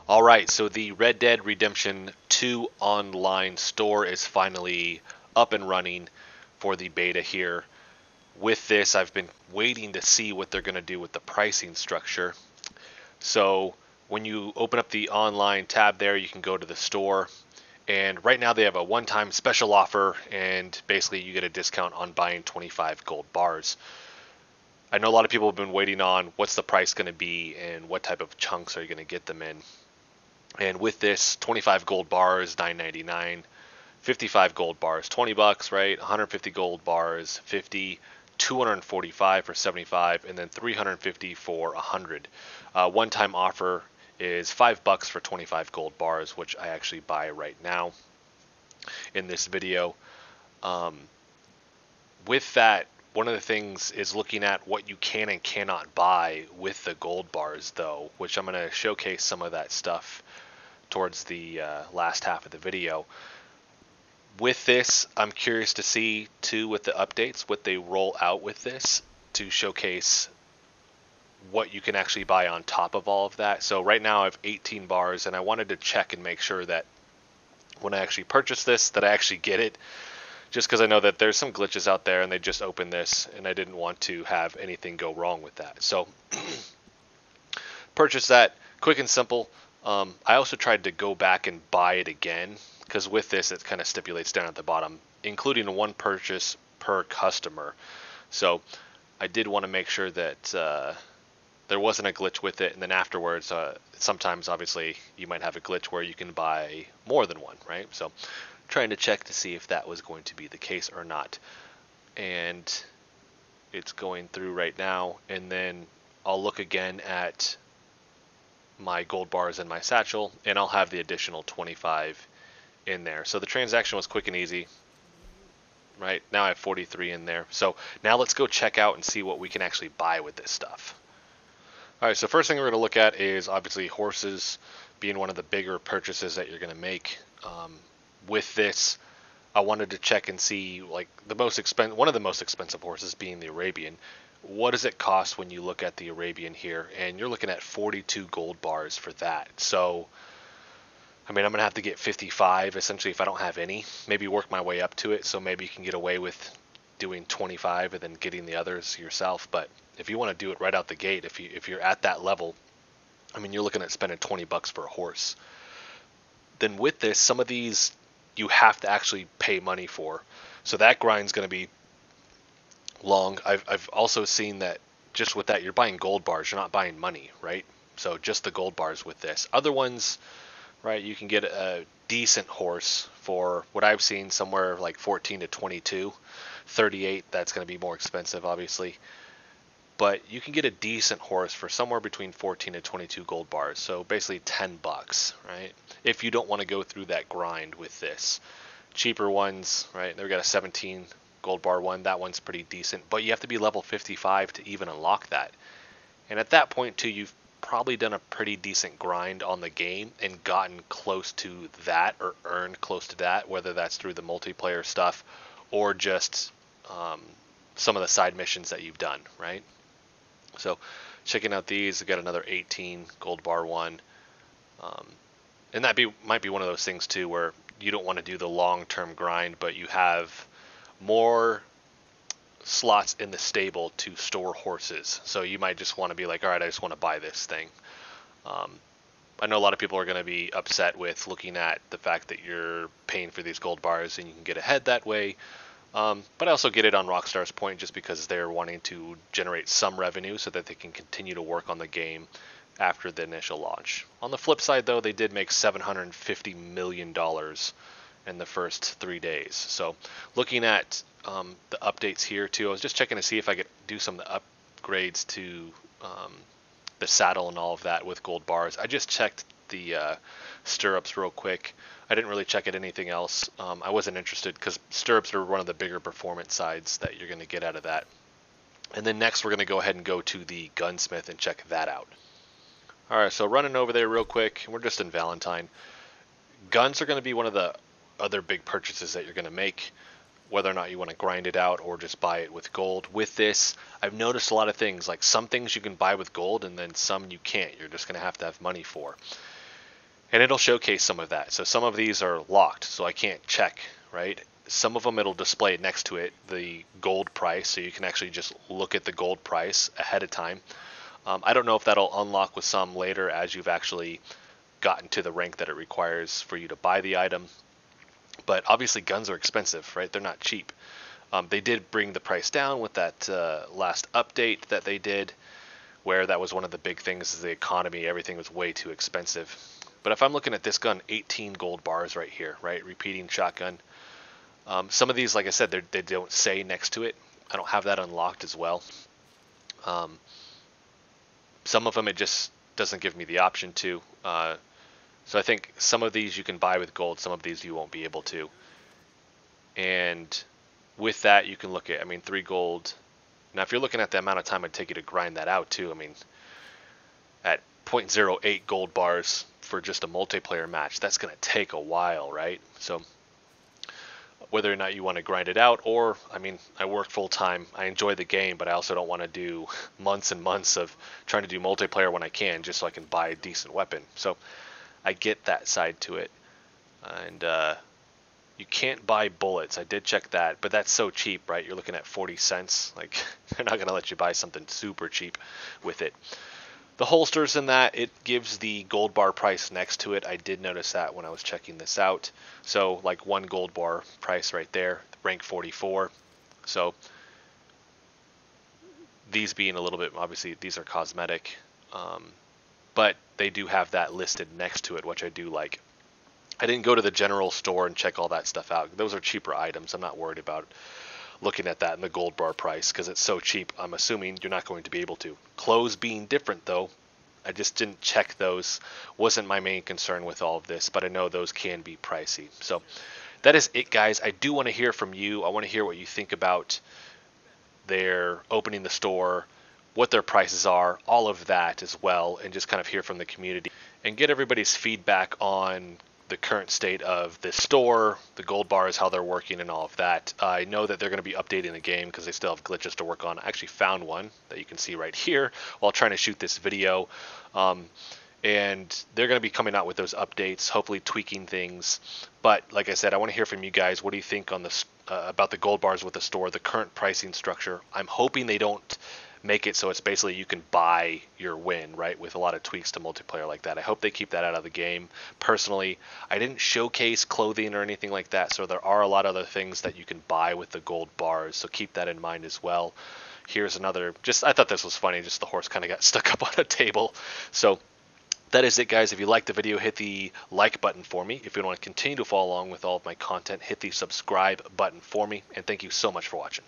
All right, so the Red Dead Redemption 2 online store is finally up and running for the beta here. With this, I've been waiting to see what they're going to do with the pricing structure. So when you open up the online tab there, you can go to the store. And right now they have a one-time special offer, and basically you get a discount on buying 25 gold bars. I know a lot of people have been waiting on what's the price going to be and what type of chunks are you going to get them in. And with this, 25 gold bars, $9.99, 55 gold bars, $20, right? 150 gold bars, 50, 245 for 75, and then 350 for 100. One-time offer is $5 for 25 gold bars, which I actually buy right now in this video. With that, one of the things is looking at what you can and cannot buy with the gold bars, though, which I'm going to showcase some of that stuff towards the last half of the video. With this, I'm curious to see too, with the updates, what they roll out with this to showcase what you can actually buy on top of all of that. So right now I have 18 bars, and I wanted to check and make sure that when I actually purchase this that I actually get it, just because I know that there's some glitches out there and they just opened this and I didn't want to have anything go wrong with that. So purchase that, quick and simple. I also tried to go back and buy it again, because with this it kind of stipulates down at the bottom, including one purchase per customer. So I did want to make sure that there wasn't a glitch with it, and then afterwards, sometimes obviously you might have a glitch where you can buy more than one, right? So trying to check to see if that was going to be the case or not. And it's going through right now, and then I'll look again at my gold bars in my satchel, and I'll have the additional 25 in there. So the transaction was quick and easy. Right now I have 43 in there. So now let's go check out and see what we can actually buy with this stuff. All right, so first thing we're going to look at is obviously horses being one of the bigger purchases that you're going to make. With this, I wanted to check and see, like, one of the most expensive horses being the Arabian. What does it cost when you look at the Arabian here? And you're looking at 42 gold bars for that. So, I mean, I'm going to have to get 55 essentially if I don't have any. Maybe work my way up to it, so maybe you can get away with doing 25 and then getting the others yourself. But if you want to do it right out the gate, if you're at that level, I mean, you're looking at spending $20 for a horse. Then with this, some of these you have to actually pay money for. So that grind's going to be long. I've also seen that just with that, you're buying gold bars, you're not buying money, right? So just the gold bars with this. Other ones, right, you can get a decent horse for what I've seen somewhere like 14 to 22. 38, that's going to be more expensive, obviously. But you can get a decent horse for somewhere between 14 to 22 gold bars. So basically $10, right? If you don't want to go through that grind with this. Cheaper ones, right? They've got a 17 gold bar one. That one's pretty decent. But you have to be level 55 to even unlock that. And at that point, too, you've probably done a pretty decent grind on the game and gotten close to that or earned close to that, whether that's through the multiplayer stuff or just some of the side missions that you've done, right? So checking out these, I got another 18 gold bar one. And that might be one of those things too where you don't want to do the long-term grind, but you have more slots in the stable to store horses. So you might just want to be like, all right, I just want to buy this thing. I know a lot of people are going to be upset with looking at the fact that you're paying for these gold bars and you can get ahead that way. But I also get it on Rockstar's point just because they're wanting to generate some revenue so that they can continue to work on the game after the initial launch. On the flip side, though, they did make $750 million in the first 3 days. So looking at the updates here, too, I was just checking to see if I could do some of the upgrades to the saddle and all of that with gold bars. I just checked the stirrups real quick. I didn't really check at anything else. I wasn't interested because stirrups are one of the bigger performance sides that you're going to get out of that. And then next we're going to go ahead and go to the gunsmith and check that out. Alright, so running over there real quick, we're just in Valentine. Guns are going to be one of the other big purchases that you're going to make, whether or not you want to grind it out or just buy it with gold. With this, I've noticed a lot of things, like some things you can buy with gold and then some you can't. You're just going to have money for. And it'll showcase some of that. So some of these are locked, so I can't check, right? Some of them it'll display next to it the gold price, so you can actually just look at the gold price ahead of time. I don't know if that'll unlock with some later as you've actually gotten to the rank that it requires for you to buy the item. But obviously guns are expensive, right? They're not cheap. They did bring the price down with that last update that they did, where that was one of the big things is the economy. Everything was way too expensive. But if I'm looking at this gun, 18 gold bars right here, right? Repeating shotgun. Some of these, like I said, they don't say next to it. I don't have that unlocked as well. Some of them it just doesn't give me the option to. So I think some of these you can buy with gold, some of these you won't be able to. And with that, you can look at, 3 gold. Now, if you're looking at the amount of time it'd take you to grind that out too, at 0.08 gold bars for just a multiplayer match, that's going to take a while, right? So whether or not you want to grind it out, or, I work full time, I enjoy the game, but I also don't want to do months and months of trying to do multiplayer when I can, just so I can buy a decent weapon. So I get that side to it. And you can't buy bullets. I did check that, but that's so cheap, right? You're looking at 40 cents. Like, they're not going to let you buy something super cheap with it. The holsters in that, it gives the gold bar price next to it. I did notice that when I was checking this out. So, like 1 gold bar price right there, rank 44. So, these being a little bit, obviously, these are cosmetic. But they do have that listed next to it, which I do like. I didn't go to the general store and check all that stuff out. Those are cheaper items. I'm not worried about looking at that in the gold bar price because it's so cheap. I'm assuming you're not going to be able to. Clothes being different though, I just didn't check those. Wasn't my main concern with all of this, but I know those can be pricey. So that is it, guys. I do want to hear from you. I want to hear what you think about their opening the store, what their prices are, all of that as well, and just kind of hear from the community and get everybody's feedback on the current state of the store, the gold bars, how they're working, and all of that. I know that they're going to be updating the game because they still have glitches to work on. I actually found one that you can see right here while trying to shoot this video. And they're going to be coming out with those updates, hopefully tweaking things. But like I said, I want to hear from you guys. What do you think on this about the gold bars with the store, the current pricing structure? I'm hoping they don't make it so it's basically you can buy your win, right, with a lot of tweaks to multiplayer like that. I hope they keep that out of the game. Personally, I didn't showcase clothing or anything like that, so there are a lot of other things that you can buy with the gold bars, so keep that in mind as well. Here's another, I thought this was funny, just the horse kind of got stuck up on a table. So that is it, guys. If you liked the video, hit the like button for me. If you want to continue to follow along with all of my content, hit the subscribe button for me, and thank you so much for watching.